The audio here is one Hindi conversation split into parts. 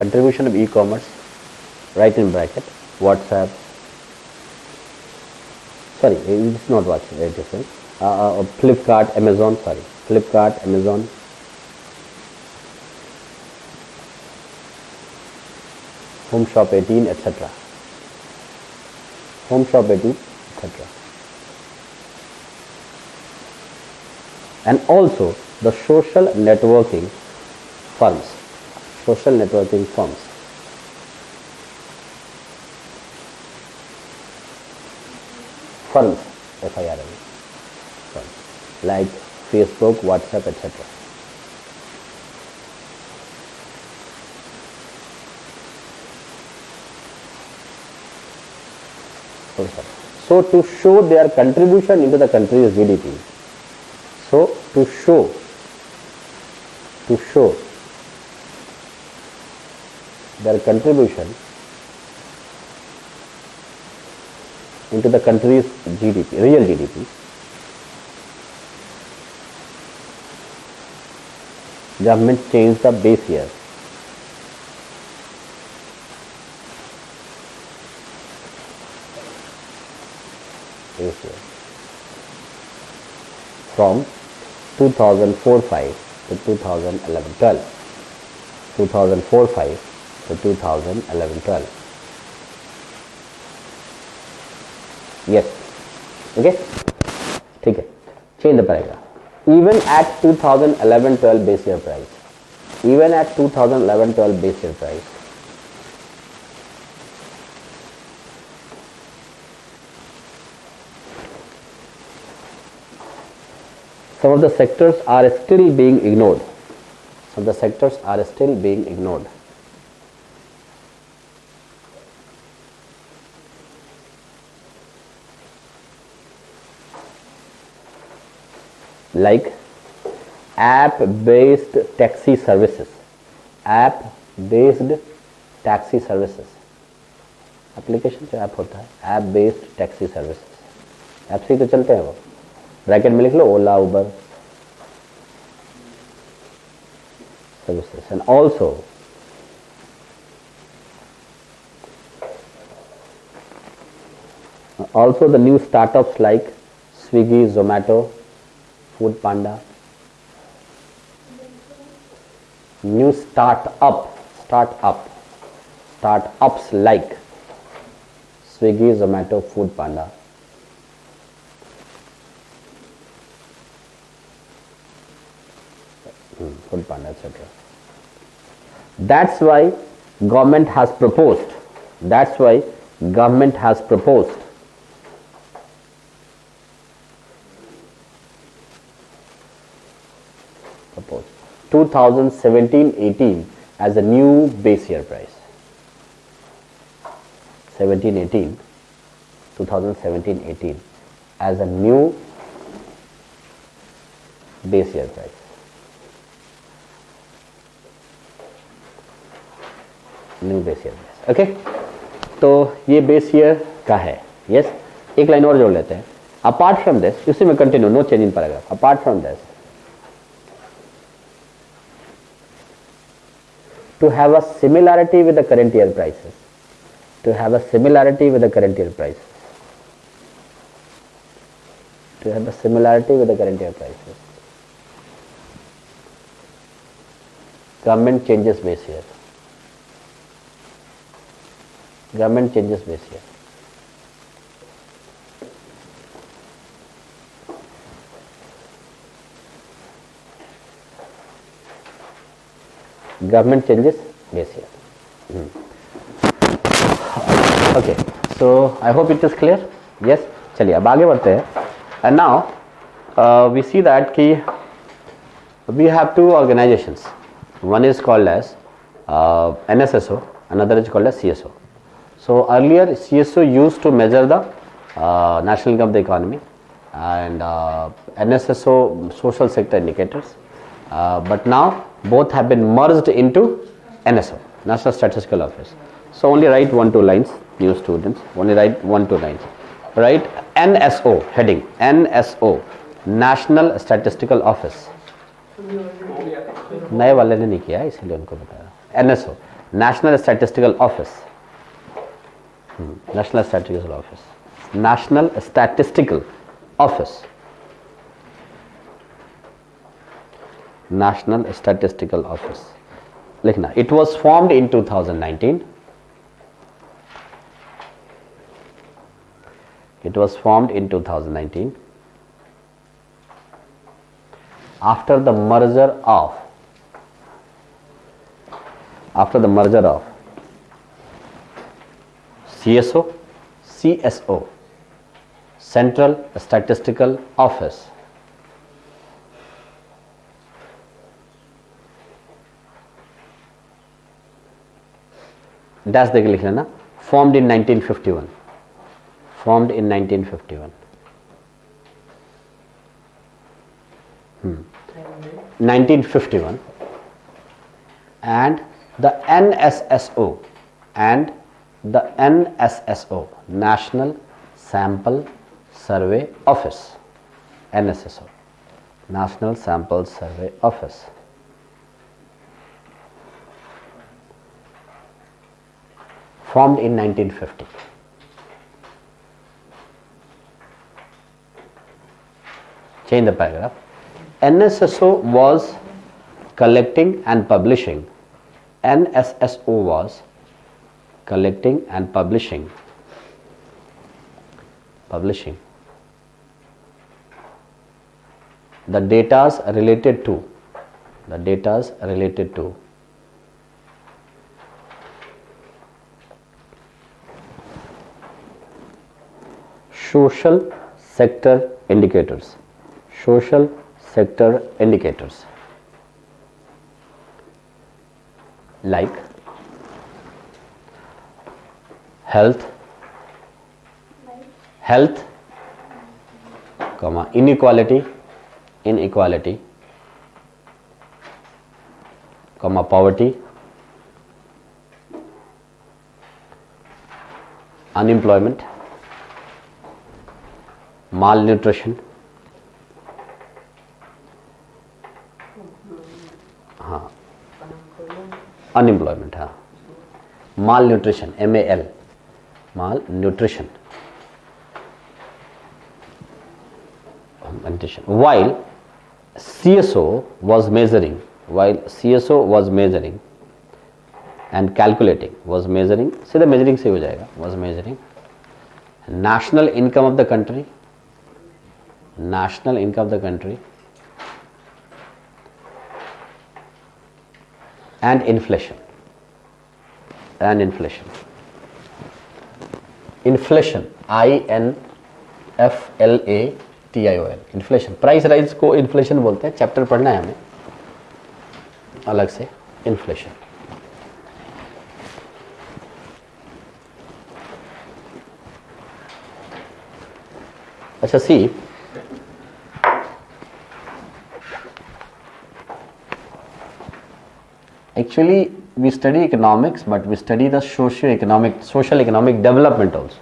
contribution of e-commerce, right in bracket, WhatsApp, sorry, it's not WhatsApp, very different, Flipkart, Amazon, sorry, Flipkart, Amazon, Home Shop 18, etc. Home Shop 18, etc. And also the social networking firms, social networking firms. Firms, FIRM, firms, like Facebook, WhatsApp, etc. So to show their contribution into the country's GDP, so to show their contribution into the country's GDP, real GDP, government changed the base year. From 2004-05 to 2011-12, 2004-05 to 2011-12. Yes, okay, ठीक है, change the paragraph. Even at 2011-12 base year price, even at 2011-12 base year price, some of the sectors are still being ignored. Some of the sectors are still being ignored. Like app-based taxi services. App-based taxi services. Application जो ऐप होता है, app-based taxi services. ऐप से ही तो चलते हैं वो. ब्रैकेट में लिख लो ओला, उबर services. And also the new startups like Swiggy, Zomato, Food Panda. New startups like Swiggy, Zomato, Food Panda. Food Panda, etc. That's why government has proposed. That's why government has proposed 2017-18 as a new base year price. 2017-18 as a new base year price. New base year. Okay, तो ये बेस ईयर का है. यस, एक लाइन और जोड़ लेते हैं. अपार्ट फ्रॉम दिस, उसी में continue, no change in paragraph. Apart from this, to have a similarity with the current year prices, to have a similarity with the current year prices, to have a similarity with the current year prices, government changes base year. Government changes base year. Government changes base year. Okay, so I hope it is clear. Yes, चलिए अब आगे बढ़ते हैं. And now we see that कि we have two organizations. One is called as NSSO, another is called as CSO. So earlier CSO used to measure the national income of the economy, and NSSO social sector indicators, but now both have been merged into NSO, National Statistical Office. So only write 1-2 lines, new students, only write 1-2 lines. Write NSO heading, NSO, National Statistical Office. नए वाले ने नहीं किया इसलिए उनको बता रहा. NSO, national statistical office, national statistical office, national statistical office, national statistical office लिखना. It was formed in 2019. It was formed in 2019 after the merger of CSO, CSO, Central Statistical Office, dash देके लिख लेना. Formed in 1951. Formed in 1951. 1951. And the NSSO, National Sample Survey Office, NSSO, National Sample Survey Office, formed in 1950. Change the paragraph. NSSO was collecting and publishing. NSSO was collecting and publishing the datas related to social sector indicators, like health, inequality, poverty, unemployment, malnutrition, unemployment, malnutrition, MAL, malnutrition. While CSO was measuring and calculating, सीधा measuring से हो जाएगा, was measuring national income of the country, and inflation, INFLATION, inflation. Price rise को इन्फ्लेशन बोलते हैं. चैप्टर पढ़ना है हमें अलग से. इन्फ्लेशन. अच्छा, सी actually we study economics, but we study the social economic development also.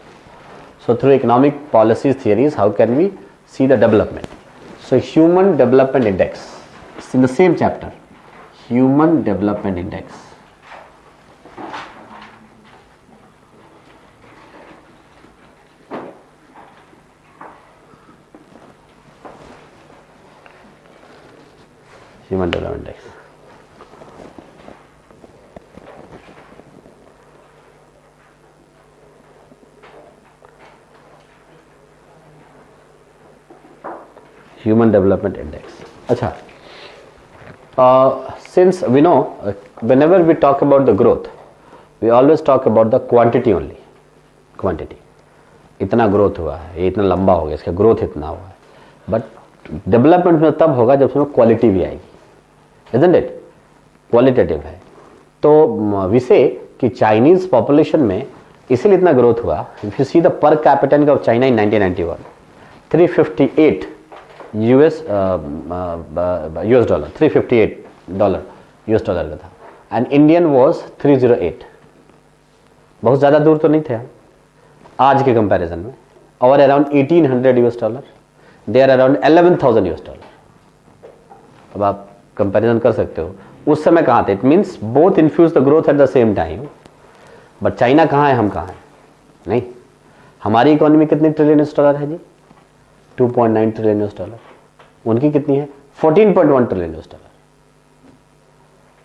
So through economic policies theories, how can we see the development? So human development index, it's in the same chapter, human development index. Human development index. Human Development Index. Acha. Since we know, whenever we talk about the growth, we always talk about the quantity only. Quantity. इतना growth हुआ है, ये इतना लंबा हो गया, इसका growth इतना हुआ है. But development में तब होगा जब उसमें quality भी आएगी. Isn't it? Qualitative है. तो we say कि Chinese population में इसीलिए इतना growth हुआ. If you see the per capita income of China in 1991, 358 US dollar, $358 US dollar का था. And Indian was 308. बहुत ज़्यादा दूर तो नहीं थे आज के कंपैरिजन में. और around 1800 US dollar, they are around 11,000 US dollar. अब आप कंपैरिजन कर सकते हो. उस समय कहाँ थे? It means both infuse the growth at the same time. But China कहाँ है, हम कहाँ हैं? नहीं, हमारी इकोनॉमी कितनी ट्रिलियन डॉलर है जी? 2.9 ट्रिलियन डॉलर। उनकी कितनी है? 14.1 trillion dollar.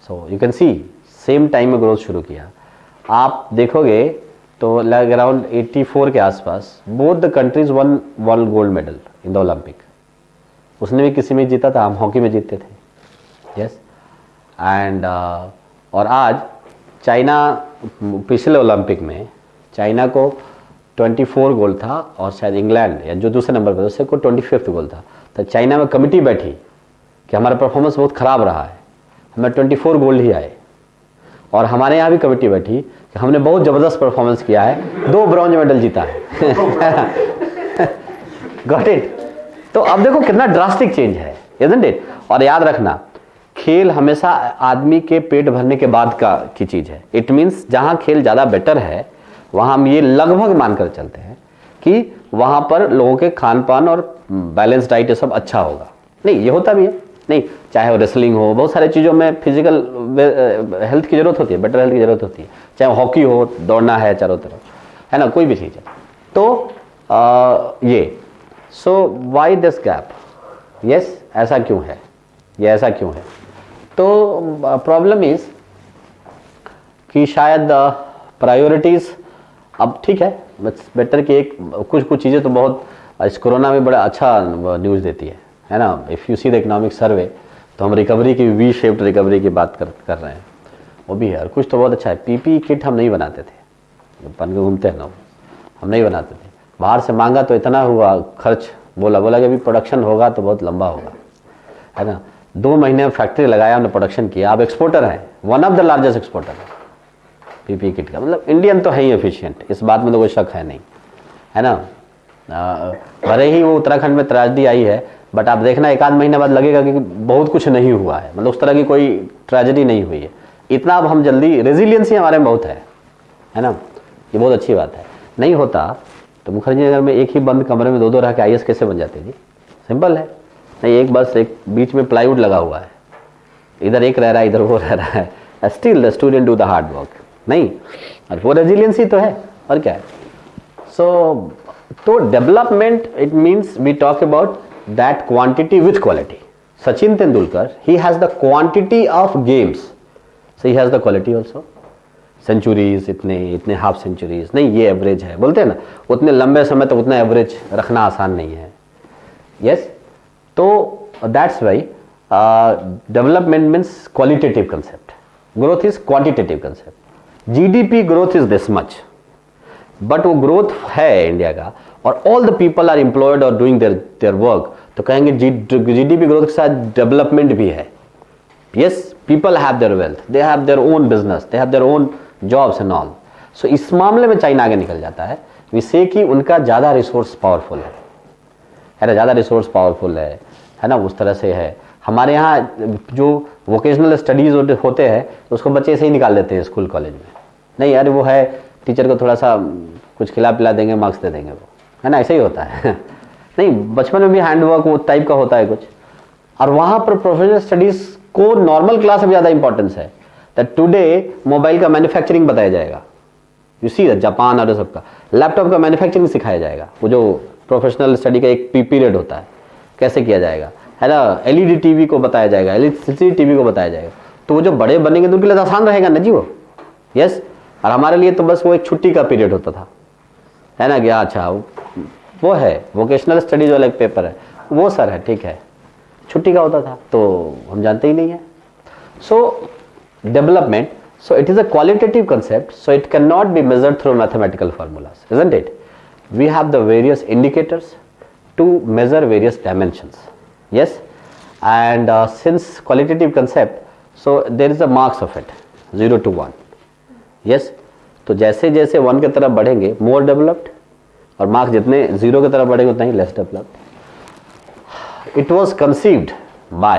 So you can see same time में ग्रोथ शुरू किया। आप देखोगे तो लाइक अराउंड 84 के आसपास both the countries one gold medal in the Olympic. उसने भी किसी में जीता था, हम हॉकी में जीतते थे। यस एंड और आज चाइना, पिछले ओलंपिक में चाइना को 24 गोल्ड था और शायद इंग्लैंड या जो दूसरे नंबर पर उससे को 25 गोल्ड था। तो चाइना में कमिटी बैठी कि हमारा परफॉर्मेंस बहुत ख़राब रहा है, हमें 24 गोल्ड ही आए। और हमारे यहाँ भी कमेटी बैठी कि हमने बहुत ज़बरदस्त परफॉर्मेंस किया है, 2 ब्रॉन्ज मेडल जीता है। Got it? तो अब देखो कितना ड्रास्टिक चेंज है, इज़न्ट इट? और याद रखना, खेल हमेशा आदमी के पेट भरने के बाद की चीज़ है। इट मीन्स जहाँ खेल ज़्यादा बेटर है वहाँ हम ये लगभग मानकर चलते हैं कि वहाँ पर लोगों के खान पान और बैलेंस डाइट ये सब अच्छा होगा। नहीं, ये होता भी है नहीं, चाहे वो रेसलिंग हो, बहुत सारे चीज़ों में फिजिकल हेल्थ की ज़रूरत होती है, बेटर हेल्थ की ज़रूरत होती है। चाहे हॉकी हो, दौड़ना है चारों तरफ, है ना, कोई भी चीज़ है। तो ये सो वाई दिस गैप? यस, ऐसा क्यों है, ये ऐसा क्यों है? तो प्रॉब्लम इज़ कि शायद प्रायोरिटीज़, अब ठीक है, बस बेटर कि एक कुछ चीज़ें तो बहुत इस कोरोना में बड़ा अच्छा न्यूज़ देती है ना। If you see the economic survey, तो हम रिकवरी की वी शेप्ड रिकवरी की बात कर रहे हैं, वो भी है। और कुछ तो बहुत अच्छा है, पीपी किट हम नहीं बनाते थे, बन के घूमते हैं ना, हम नहीं बनाते थे, बाहर से मांगा तो इतना हुआ खर्च, बोला कि अभी प्रोडक्शन होगा तो बहुत लंबा होगा, है ना। 2 महीने में फैक्ट्री लगाया, हमने प्रोडक्शन किया, अब एक्सपोर्टर है, one of the largest exporter है पीपी किट का। मतलब इंडियन तो है ही एफिशिएंट, इस बात में तो कोई शक है नहीं, है ना। भले ही वो उत्तराखंड में त्रासदी आई है, बट आप देखना 1 आध महीने बाद लगेगा कि बहुत कुछ नहीं हुआ है, मतलब उस तरह की कोई ट्रेजेडी नहीं हुई है। इतना अब हम जल्दी, रेजिलियंसी हमारे में बहुत है ना, ये बहुत अच्छी बात है। नहीं होता तो मुखर्जी नगर में एक ही बंद कमरे में 2-2 रह के आईएएस कैसे बन जाते जी? सिंपल है। नहीं, एक बस एक बीच में प्लाईवुड लगा हुआ है, इधर एक रह रहा है, इधर वो रह रहा है, still the student do the hard work. नहीं, और वो रेजिलियंसी तो है, और क्या है। तो development, it means we talk about that quantity with quality. Sachin Tendulkar, he has the quantity of games, so he has the quality also. Centuries इतने हाफ सेंचुरीज नहीं, ये एवरेज है, बोलते हैं ना, उतने लंबे समय तक उतना एवरेज रखना आसान नहीं है। यस, तो that's why development means qualitative concept, growth is quantitative concept. GDP growth is this much, but वो ग्रोथ है इंडिया का, और all the people are employed और डूइंग देयर वर्क, तो कहेंगे जीडीपी ग्रोथ के साथ डेवलपमेंट भी है। Yes, people have their wealth, they have their own business, they have their own jobs and all. So इस मामले में चाइना आगे निकल जाता है, विषय कि उनका ज़्यादा रिसोर्स पावरफुल है ना, ज़्यादा रिसोर्स पावरफुल है ना, उस तरह से है। हमारे यहाँ जो वोकेशनल स्टडीज़ होते हैं उसको बच्चे ऐसे ही निकाल देते हैं स्कूल कॉलेज में, नहीं यार वो है, टीचर को थोड़ा सा कुछ खिला पिला देंगे, मार्क्स दे देंगे, वो है ना, ऐसे ही होता है। नहीं, बचपन में भी हैंडवर्क वो टाइप का होता है कुछ। और वहाँ पर प्रोफेशनल स्टडीज़ को नॉर्मल क्लास में ज़्यादा इंपॉर्टेंस है। दैट टुडे मोबाइल का मैन्युफैक्चरिंग बताया जाएगा, यू सी दैट, जापान और सबका लैपटॉप का मैन्युफैक्चरिंग सिखाया जाएगा। वो जो प्रोफेशनल स्टडी का एक पीरियड होता है, कैसे किया जाएगा, है ना। एलईडी टीवी को बताया जाएगा, एलसीडी टीवी को बताया जाएगा। तो वो जो बड़े बनेंगे तो उनके लिए आसान रहेगा ना जी वो। यस, और हमारे लिए तो बस वो एक छुट्टी का पीरियड होता था, है ना, कि अच्छा वो है वोकेशनल स्टडीज वाला एक पेपर है, वो सर है, ठीक है, छुट्टी का होता था, तो हम जानते ही नहीं है। सो development, so it is a qualitative concept, so it cannot be measured through mathematical formulas, isn't it? We have the various indicators to measure various dimensions. Yes, and since qualitative concept, so there is a marks of it, 0 to 1. Yes, तो जैसे जैसे 1 की तरफ बढ़ेंगे more developed, और मार्क्स जितने 0 की तरफ बढ़ेंगे उतना ही less developed. It was conceived by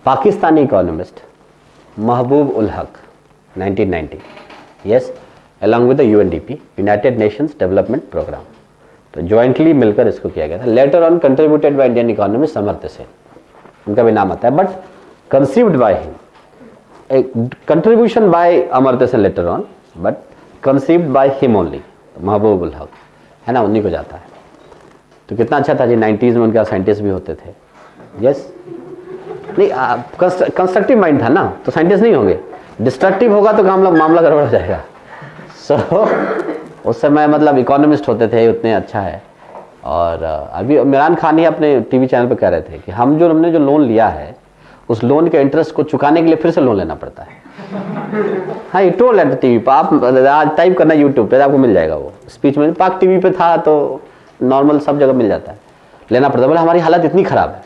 Pakistani economist Mahbub ul Haq, 1990. Yes, along with the UNDP, United Nations Development Program. तो jointly मिलकर इसको किया गया था। Later on contributed by Indian economist Samarth Sen, उनका भी नाम आता है, but conceived by him. Contribution by Amartya Sen later on, but conceived by him only, महबूब उल हक, है ना, उन्हीं को जाता है। तो कितना अच्छा था जी, 90s में उनके साइंटिस्ट भी होते थे। यस, नहीं कंस्ट्रक्टिव माइंड था ना, तो साइंटिस्ट नहीं होंगे। डिस्ट्रक्टिव होगा तो मामला गड़बड़ हो जाएगा। उस समय मतलब इकोनॉमिस्ट होते थे, उतने अच्छा है। और अभी इमरान खान ही अपने टीवी चैनल पे कह रहे थे कि हमने जो लोन लिया है, उस लोन के इंटरेस्ट को चुकाने के लिए फिर से लोन लेना पड़ता है। हाँ, ये टोल है टीवी पर, आप आज टाइप करना यूट्यूब पे, आपको मिल जाएगा वो स्पीच में। पाक टीवी पे था तो नॉर्मल सब जगह मिल जाता है, लेना पड़ता है। बोले हमारी हालत इतनी खराब है।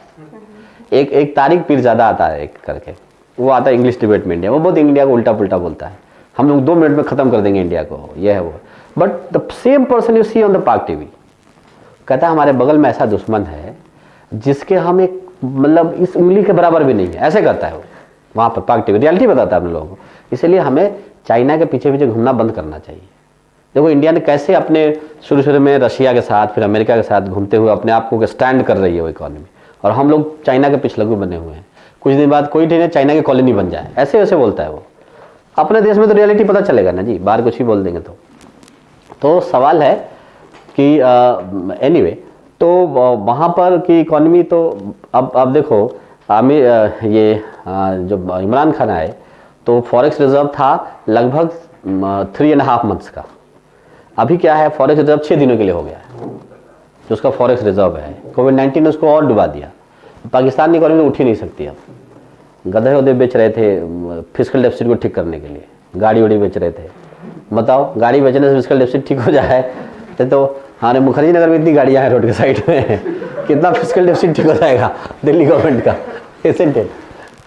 एक तारिक पीरजादा आता है एक करके, वो आता है इंग्लिश डिबेट में इंडिया, वो बहुत इंडिया को उल्टा पुल्टा बोलता है, हम लोग 2 मिनट में खत्म कर देंगे इंडिया को, ये है वो। But the same person you see on the Pak TV कहता है हमारे बगल में ऐसा दुश्मन है जिसके हम एक मतलब इस उंगली के बराबर भी नहीं है, ऐसे कहता है वो वहाँ पर। पाक टीवी रियलिटी बताता है हम लोगों को। इसलिए हमें चाइना के पीछे पीछे घूमना बंद करना चाहिए। देखो इंडिया ने कैसे अपने शुरू में रशिया के साथ फिर अमेरिका के साथ घूमते हुए अपने आप को स्टैंड कर रही है वो इकोनॉमी, और हम लोग चाइना के पिछलग्गू बने हुए हैं। कुछ दिन बाद कोई ठीक चाइना की कॉलोनी बन जाए, ऐसे वैसे बोलता है वो। अपने देश में तो रियलिटी पता चलेगा ना जी, बाहर कुछ भी बोल देंगे तो सवाल है कि एनीवे तो वहाँ पर की इकोनॉमी तो अब देखो ये जो इमरान खान आए तो फॉरेक्स रिजर्व था लगभग 3.5 मंथ्स का। अभी क्या है, फॉरेक्स रिजर्व 6 दिनों के लिए हो गया है जो उसका फॉरेक्स रिजर्व है। कोविड-19 ने उसको और डुबा दिया। पाकिस्तान की इकोनॉमी तो उठ ही नहीं सकती। अब गधे उधे बेच रहे थे फिस्कल डेफिसिट को ठीक करने के लिए, गाड़ी उड़ी बेच रहे थे। बताओ, गाड़ी बेचने से फिस्कल डेफिसिट ठीक हो जाए तो हमारे मुखर्जी नगर में इतनी गाड़ियाँ हैं रोड के साइड में कितना फिस्कल डेफिसिट ठीक हो जाएगा दिल्ली गवर्नमेंट का, isn't it?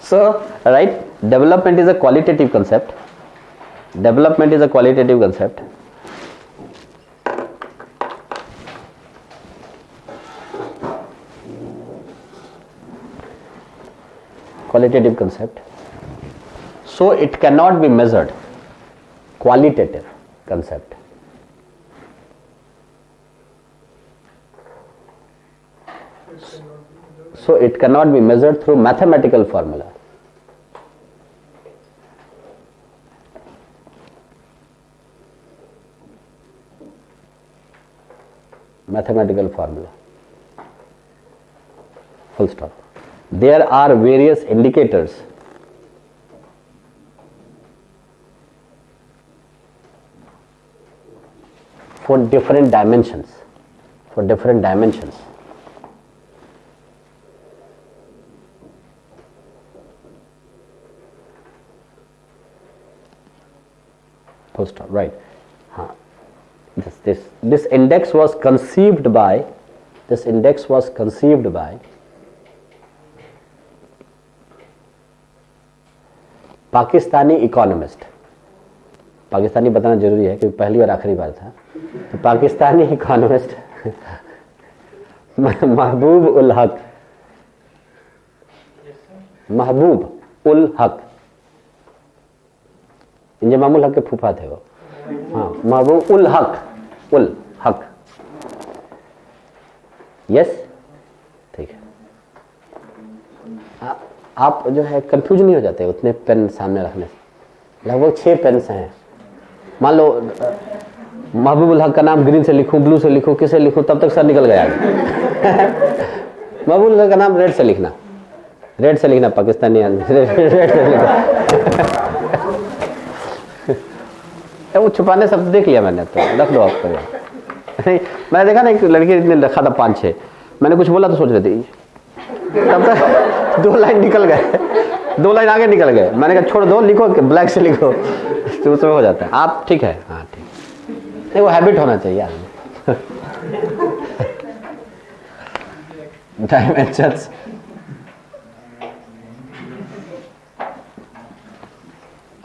So right, development is a qualitative concept. Development is a qualitative concept. Qualitative concept. So it cannot be measured. Qualitative concept. So it cannot be measured through mathematical formula. Mathematical formula. Full stop. There are various indicators for different dimensions. For different dimensions. Full stop. Right. This index was conceived by. This index was conceived by Pakistani economist. Pakistani बताना जरूरी है क्योंकि पहली और आखिरी बार था। तो पाकिस्तानी इकोनॉमिस्ट महबूब उल हक, महबूब उल हक, इंजमामुल हक के फूफा थे वो। हाँ, महबूब उल हक, यस, ठीक है। आप जो है कंफ्यूज नहीं हो जाते उतने पेन सामने रखने से। लगभग 6 पेन्स हैं। मान लो महबूब उल हक का नाम ग्रीन से लिखूं, ब्लू से लिखूं, किसे लिखूं, तब तक सर निकल गया। महबूब उल हक का नाम रेड से लिखना, रेड से लिखना, पाकिस्तानी रेड से लिखना। वो छुपाने शब्द देख लिया मैंने, तो रख दो आपको। नहीं, मैंने देखा ना एक लड़की ने रखा था 5-6, मैंने कुछ बोला तो सोच रहे थे, तब तक 2 लाइन निकल गए, 2 लाइन आगे निकल गए। मैंने कहा छोड़ दो, लिखो ब्लैक से लिखो, तो उसमें हो जाता है। आप ठीक है, हाँ ठीक, नहीं वो हैबिट होना चाहिए आदमी। Dimensions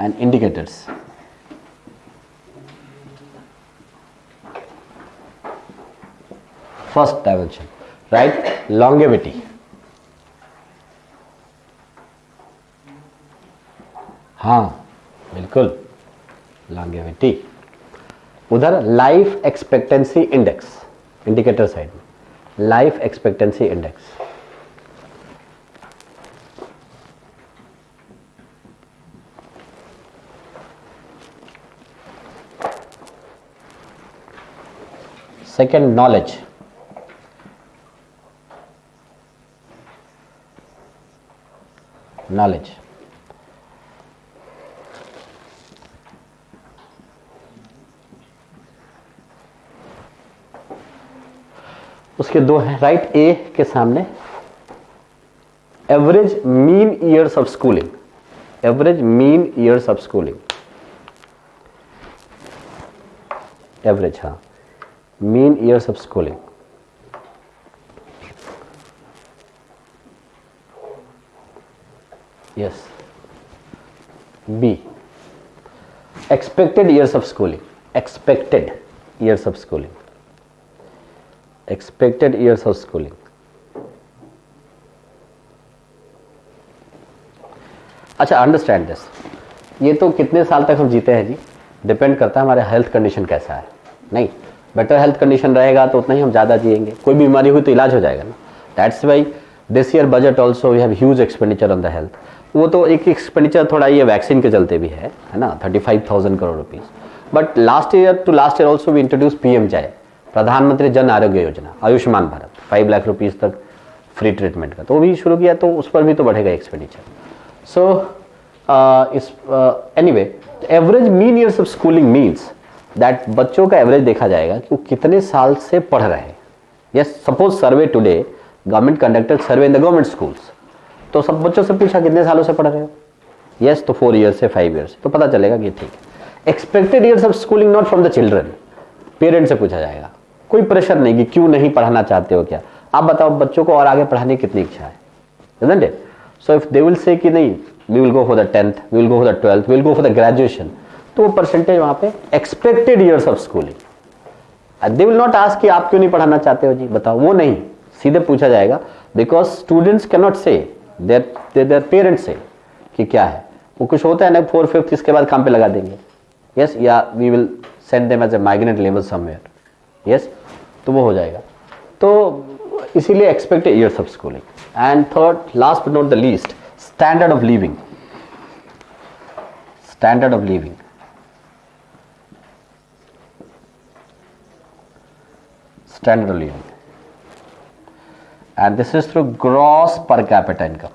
and indicators. First dimension, right? Longevity. हाँ बिल्कुल, longevity. उधर life expectancy index, indicator side में life expectancy index. Second knowledge, knowledge, उसके दो हैं, राइट ए के सामने average mean years of schooling, average mean years of schooling, average, हाँ, mean years of schooling, yes, b expected years of schooling, expected years of schooling, expected years of schooling. अच्छा, अंडरस्टैंड दिस, ये तो कितने साल तक हम जीते हैं जी, डिपेंड करता है हमारे हेल्थ कंडीशन कैसा है। नहीं, बेटर हेल्थ कंडीशन रहेगा तो उतना ही हम ज़्यादा जिएंगे, कोई बीमारी हुई तो इलाज हो जाएगा ना। That's why this year budget also we have huge expenditure on the health. वो तो एक एक्सपेंडिचर थोड़ा ये वैक्सीन के चलते भी है ना, 35,000 crore rupees. But last year to last year also we introduce PM-JAY, Pradhan Mantri Jan Arogya Yojana, Ayushman Bharat, 5 lakh rupees तक फ्री ट्रीटमेंट का, तो वो भी शुरू किया, तो उस पर भी तो बढ़ेगा expenditure. So, anyway, average mean years of schooling means that बच्चों का एवरेज देखा जाएगा कि वो कितने साल से पढ़ रहे हैं। Yes, suppose survey today government conducted survey in the government schools, तो सब बच्चों से पूछा कितने सालों से पढ़ रहे हो, यस तो 4 ईयर्स से 5 ईयर्स, तो पता चलेगा कि ठीक है। Expected years of schooling not from the children, parents से पूछा जाएगा, कोई प्रेशर नहीं कि क्यों नहीं पढ़ाना चाहते हो, क्या आप बताओ बच्चों को और आगे पढ़ाने की कितनी इच्छा है, isn't it? So if they will say कि नहीं we will go for the 10th, we will go for the 12th, we will go for the graduation, तो वो परसेंटेज वहाँ पे expected years of schooling. They will not ask कि आप क्यों नहीं पढ़ाना चाहते हो जी, बताओ, वो नहीं, सीधे पूछा जाएगा, बिकॉज स्टूडेंट्स कैन नॉट से, देयर पेरेंट्स से कि क्या है, वो कुछ होता है ना 4th 5th इसके बाद काम पे लगा देंगे, यस, या we will send them as a migrant labour somewhere, yes, तो वो हो जाएगा। तो इसीलिए expected years of schooling. And third, last but not the least, standard of living, standard of living, standard of living, and this is through gross per capita income,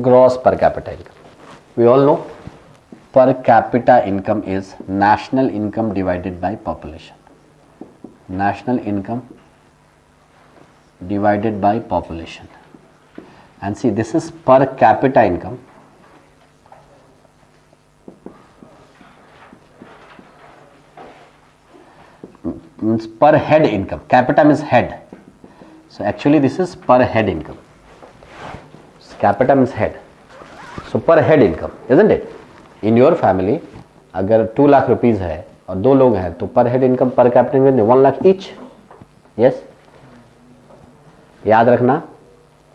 gross per capita income. We all know per capita income is national income divided by population, national income divided by population, and see this is per capita income, means per head income, capita means head, so actually this is per head income, capita means head, so per head income, isn't it? In your family अगर 2 लाख रुपीज है और 2 लोग हैं तो पर head income per capita income 1 lakh each, yes, याद रखना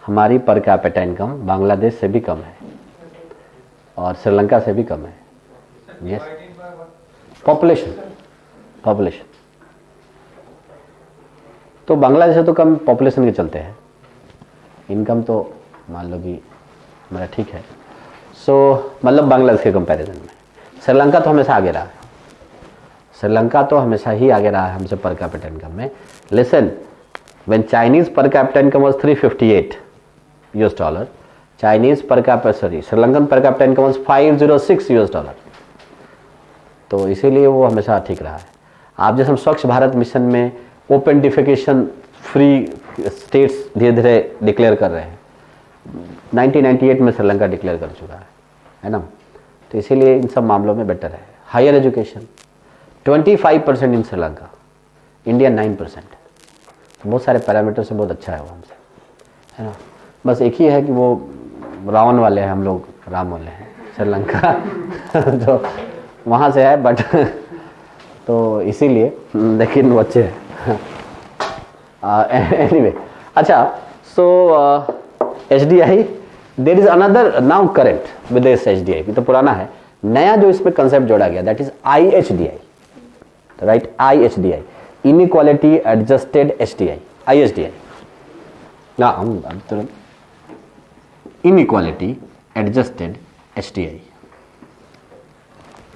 हमारी पर कैपिटा इनकम बांग्लादेश से भी कम है और श्रीलंका से भी कम है, यस, पॉपुलेशन, पॉपुलेशन तो बांग्लादेश से तो कम पॉपुलेशन के चलते हैं, इनकम तो मान लो कि मेरा ठीक है, सो मतलब बांग्लादेश के कंपैरिजन में श्रीलंका तो हमेशा आगे रहा है, श्रीलंका तो हमेशा ही आगे रहा है हमसे पर कैपिटा इनकम में। Listen, when Chinese per capita income was 358 US dollar, Chinese per capita sorry Sri Lankan per capita income was 506 US dollar, तो इसीलिए वो हमेशा ठीक रहा है। आप जैसे हम स्वच्छ भारत मिशन में ओपन डिफिकेशन फ्री स्टेट्स धीरे धीरे डिक्लेयर कर रहे हैं, 1998 में श्रीलंका डिक्लेयर कर चुका है ना, तो इसीलिए इन सब मामलों में बेटर है। हायर एजुकेशन 25% इन श्रीलंका, इंडिया 9%, बहुत सारे पैरामीटर से बहुत अच्छा है वो हमसे, है ना, बस एक ही है कि वो रावण वाले हैं, हम लोग राम वाले हैं, श्रीलंका जो वहाँ से है बट तो इसीलिए, लेकिन वो अच्छे हैं anyway, अच्छा, so HDI, there is another now current with this HDI, ये तो पुराना है, नया जो इसमें कंसेप्ट जोड़ा गया that is IHDI, right, IHDI, inequality adjusted HDI, IHDI, ना हम तुरंत inequality adjusted HDI,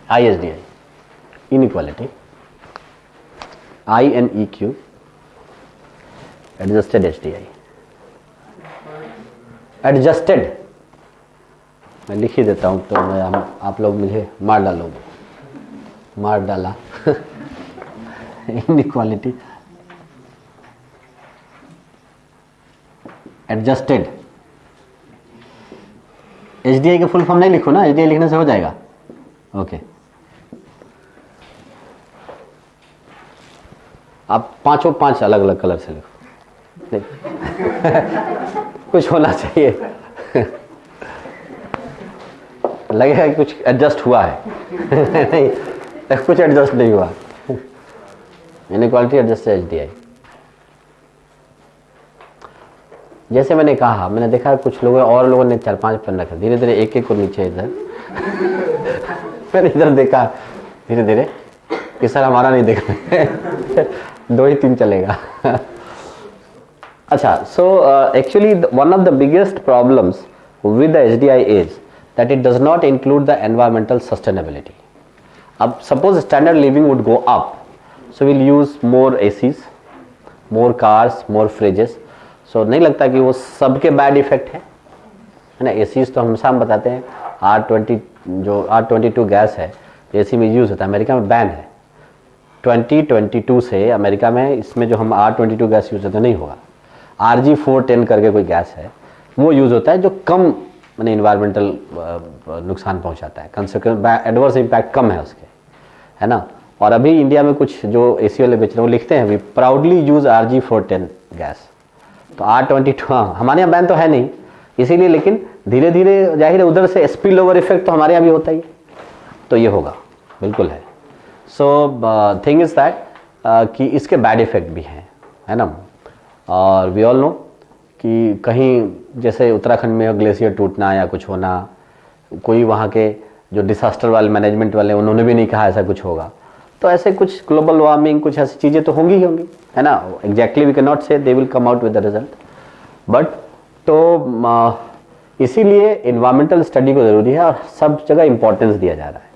IHDI, inequality INEQ, adjusted HDI, adjusted, मैं लिख ही देता हूं तो मैं आप लोग मुझे मार डालोगे, मार डाला इनइक्वालिटी, एडजस्टेड। HDI का फुल फॉर्म नहीं लिखो ना, HDI लिखने से हो जाएगा। ओके, आप पांचों पांच अलग अलग कलर से लिखो, कुछ होना चाहिए लगेगा कि कुछ एडजस्ट हुआ है नहीं, कुछ एडजस्ट नहीं हुआ। Inequality adjust HDI। जैसे मैंने कहा, मैंने देखा कुछ लोगों और लोगों ने 4-5 पेन रखे, धीरे धीरे एक एक को नीचे इधर मैंने इधर देखा धीरे धीरे कि सर हमारा नहीं देख रहे 2 ही 3 चलेगा अच्छा, so actually one of the biggest problems with the HDI is that it does not include the environmental sustainability. अब suppose standard living would go up, so will use more ACs, more cars, more fridges. So नहीं लगता कि वो सबके बैड इफेक्ट है ना। ACs तो हमेशा हम बताते हैं, R20 जो R22 गैस है AC में यूज होता है, अमेरिका में बैन है। 2022 से अमेरिका में इसमें जो हम R22 गैस यूज होता नहीं होगा, RG410 करके कोई गैस है, वो यूज होता है जो कम माने इन्वायरमेंटल नुकसान पहुंचाता है, कंसिक्वेंस एडवर्स इम्पैक्ट कम है उसके, है ना। और अभी इंडिया में कुछ जो AC वाले बेच रहे हैं वो लिखते हैं we proudly use RG410 gas. तो R22 हाँ, हमारे यहाँ बैन तो है नहीं इसीलिए, लेकिन धीरे धीरे जाहिर है उधर से स्पिल ओवर इफेक्ट तो हमारे यहाँ भी होता ही है, तो ये होगा, बिल्कुल है। सो थिंग इज दैट कि इसके बैड इफेक्ट भी हैं, है ना। और वी ऑल नो कि कहीं जैसे उत्तराखंड में ग्लेशियर टूटना या कुछ होना, कोई वहाँ के जो डिसास्टर वाले मैनेजमेंट वाले उन्होंने भी नहीं कहा ऐसा कुछ होगा, तो ऐसे कुछ ग्लोबल वार्मिंग कुछ ऐसी चीज़ें तो होंगी ही होंगी, है ना। एग्जैक्टली वी कैन नॉट से they will come out with the result, but तो इसीलिए इन्वायरमेंटल स्टडी को ज़रूरी है और सब जगह इंपॉर्टेंस दिया जा रहा है।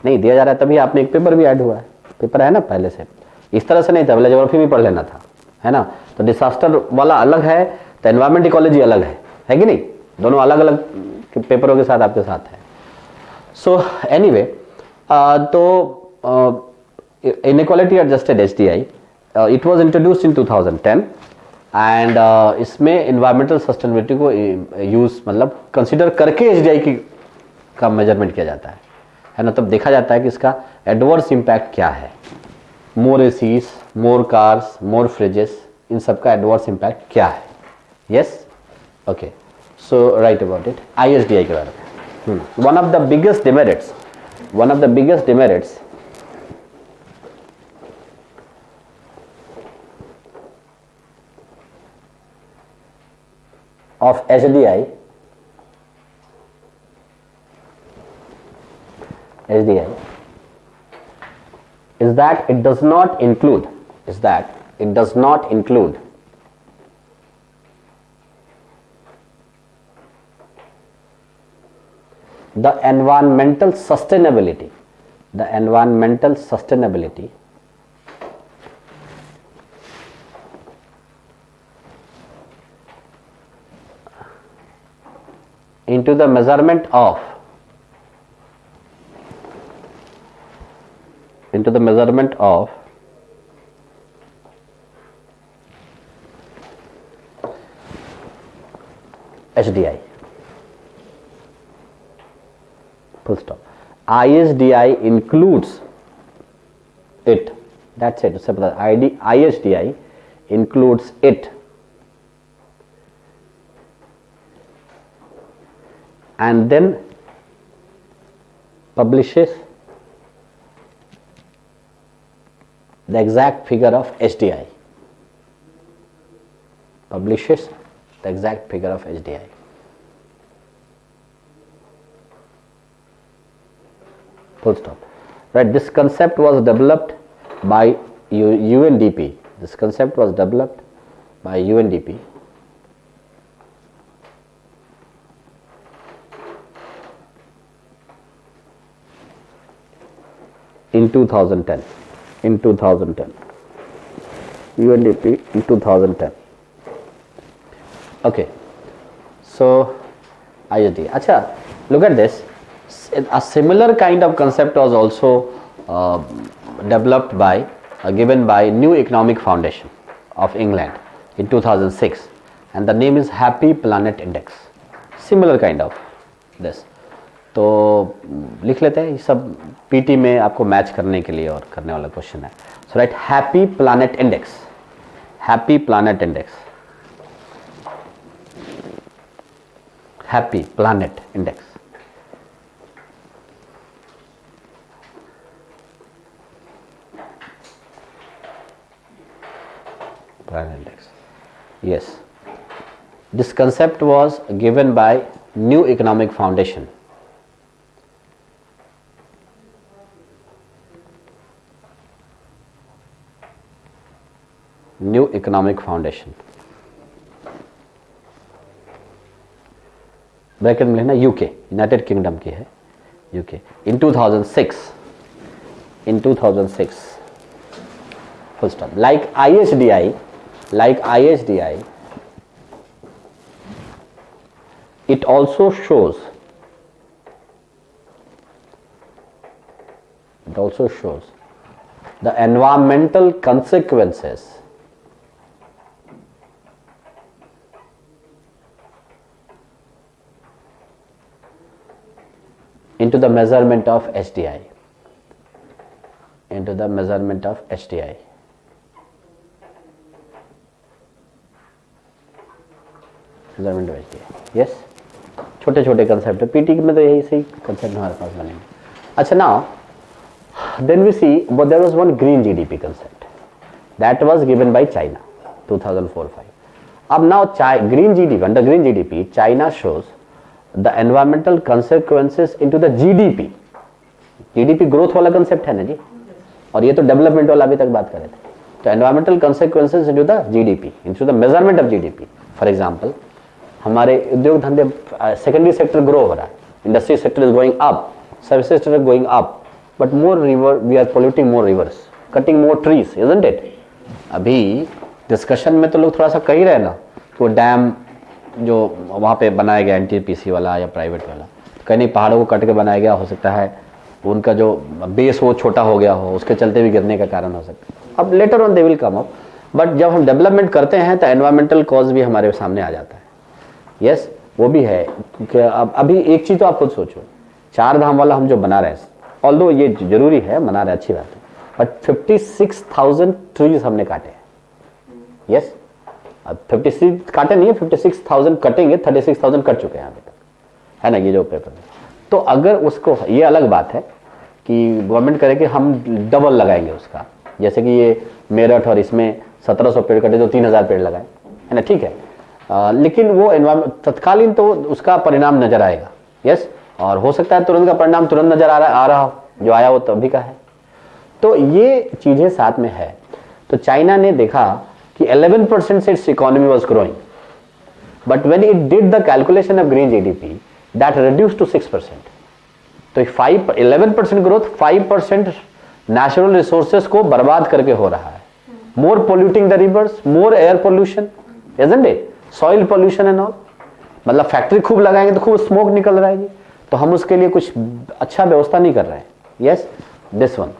नहीं दिया जा रहा है तभी आपने एक पेपर भी ऐड हुआ है, पेपर है ना पहले से, इस तरह से नहीं था, पहले ज्योग्राफी भी पढ़ लेना था, है ना। तो डिसास्टर वाला अलग है, तो एनवायरमेंट इकोलॉजी अलग है कि नहीं, दोनों अलग अलग पेपरों के साथ आपके साथ है। सो एनीवे, तो inequality adjusted HDI it was introduced in 2010 and इसमें इन्वायरमेंटल सस्टेनेबिलिटी को यूज मतलब कंसिडर करके HDI का मेजरमेंट किया जाता है ना। तब देखा जाता है कि इसका एडवर्स इम्पैक्ट क्या है, मोर ACs, more cars, more freezes, इन सब का एडवर्स इम्पैक्ट क्या है। Yes, okay, so right about it. ISDI के बारे में one of the biggest demerits of HDI is that it does not include the environmental sustainability into the measurement of HDI, full stop. ISDI includes it, that's it, उससे पता ISDI includes it and then publishes the exact figure of HDI. Full stop. Right, this concept was developed by UNDP. In 2010. UNDP in 2010. Okay, so ISD. Acha, look at this. A similar kind of concept was also developed by, given by New Economic Foundation of England in 2006, and the name is Happy Planet Index. Similar kind of this. तो लिख लेते हैं, ये सब पीटी में आपको मैच करने के लिए और करने वाला क्वेश्चन है. So right, happy planet index, happy planet index, happy planet index. Planet index. Yes, this concept was given by New Economic Foundation. New Economic Foundation. Bracket में लिखना यूके, यूनाइटेड किंगडम की है, UK. In 2006, in 2006, full stop. Like ISDI, it also shows the environmental consequences into the measurement of HDI, into the measurement of HDI. Measurement of HDI. Yes, छोटे छोटे कंसेप्ट है, पीटी में तो यही सही कंसेप्ट हमारे पास बनेंगे. अच्छा, now then we see there was one green GDP concept that was given by China 2004-5. अब now green GDP, under green GDP China shows the environmental consequences into the GDP. GDP growth वाला कंसेप्ट है ना जी, और ये तो डेवलपमेंट वाला अभी तक बात कर रहे थे. तो environmental consequences into the GDP, into the measurement of GDP. For example, हमारे उद्योग धंधे, सेकेंडरी सेक्टर ग्रो हो रहा है, industry sector is going up, service sector is going up, but more river, we are polluting more rivers, cutting more trees, isn't it. अभी डिस्कशन में तो लोग थोड़ा सा कह ही रहे ना कि वो डैम जो वहाँ पे बनाया गया एनटीपीसी वाला या प्राइवेट वाला, कहीं नहीं पहाड़ों को कट के बनाया गया, हो सकता है उनका जो बेस वो छोटा हो गया हो, उसके चलते भी गिरने का कारण हो सकता है. अब later on they will come up, but जब हम डेवलपमेंट करते हैं तो एनवायरमेंटल कॉज भी हमारे सामने आ जाता है. यस, वो भी है कि अब अभी एक चीज़ तो आप खुद सोचो, 4 धाम वाला हम जो बना रहे हैं, ऑल्दो ये जरूरी है, बना रहे अच्छी बात है, बट 56,000 ट्रीज हमने काटे हैं. यस, अब 56 काटे नहीं है, 56,000 कटेंगे, 36,000 कट चुके हैं अभी तक, है ना, ये जो पेपर में. तो अगर उसको, ये अलग बात है कि गवर्नमेंट करे कि हम डबल लगाएंगे उसका, जैसे कि ये मेरठ और इसमें 1700 पेड़ कटे तो 3000 पेड़ लगाए, है ना, ठीक है. लेकिन वो एनवायरमेंट तत्कालीन तो उसका परिणाम नजर आएगा. यस, और हो सकता है तुरंत का परिणाम तुरंत नजर आ रहा हो, जो आया वो तभी का है. तो ये चीजें साथ में है. तो चाइना ने देखा कि 11% से its economy was growing, but when it did the calculation of green GDP that reduced to 6%. तो 11% ग्रोथ, 5% नेचुरल रिसोर्सेज को बर्बाद करके हो रहा है. More polluting the rivers, more air pollution, isn't it, soil pollution and all. मतलब फैक्ट्री खूब लगाएंगे तो खूब स्मोक निकल रहा है जी, तो हम उसके लिए कुछ अच्छा व्यवस्था नहीं कर रहे हैं. Yes, this one.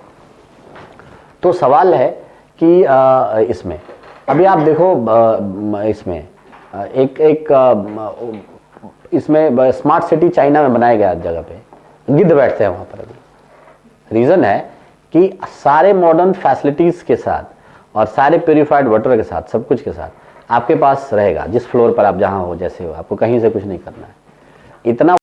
तो सवाल है कि इसमें अभी आप देखो, इसमें इसमें स्मार्ट सिटी चाइना में बनाया गया जगह पे गिद्ध बैठते हैं वहां पर. अभी रीजन है कि सारे मॉडर्न फैसिलिटीज के साथ और सारे प्योरीफाइड वाटर के साथ, सब कुछ के साथ आपके पास रहेगा, जिस फ्लोर पर आप जहां हो, जैसे हो, आपको कहीं से कुछ नहीं करना है. इतना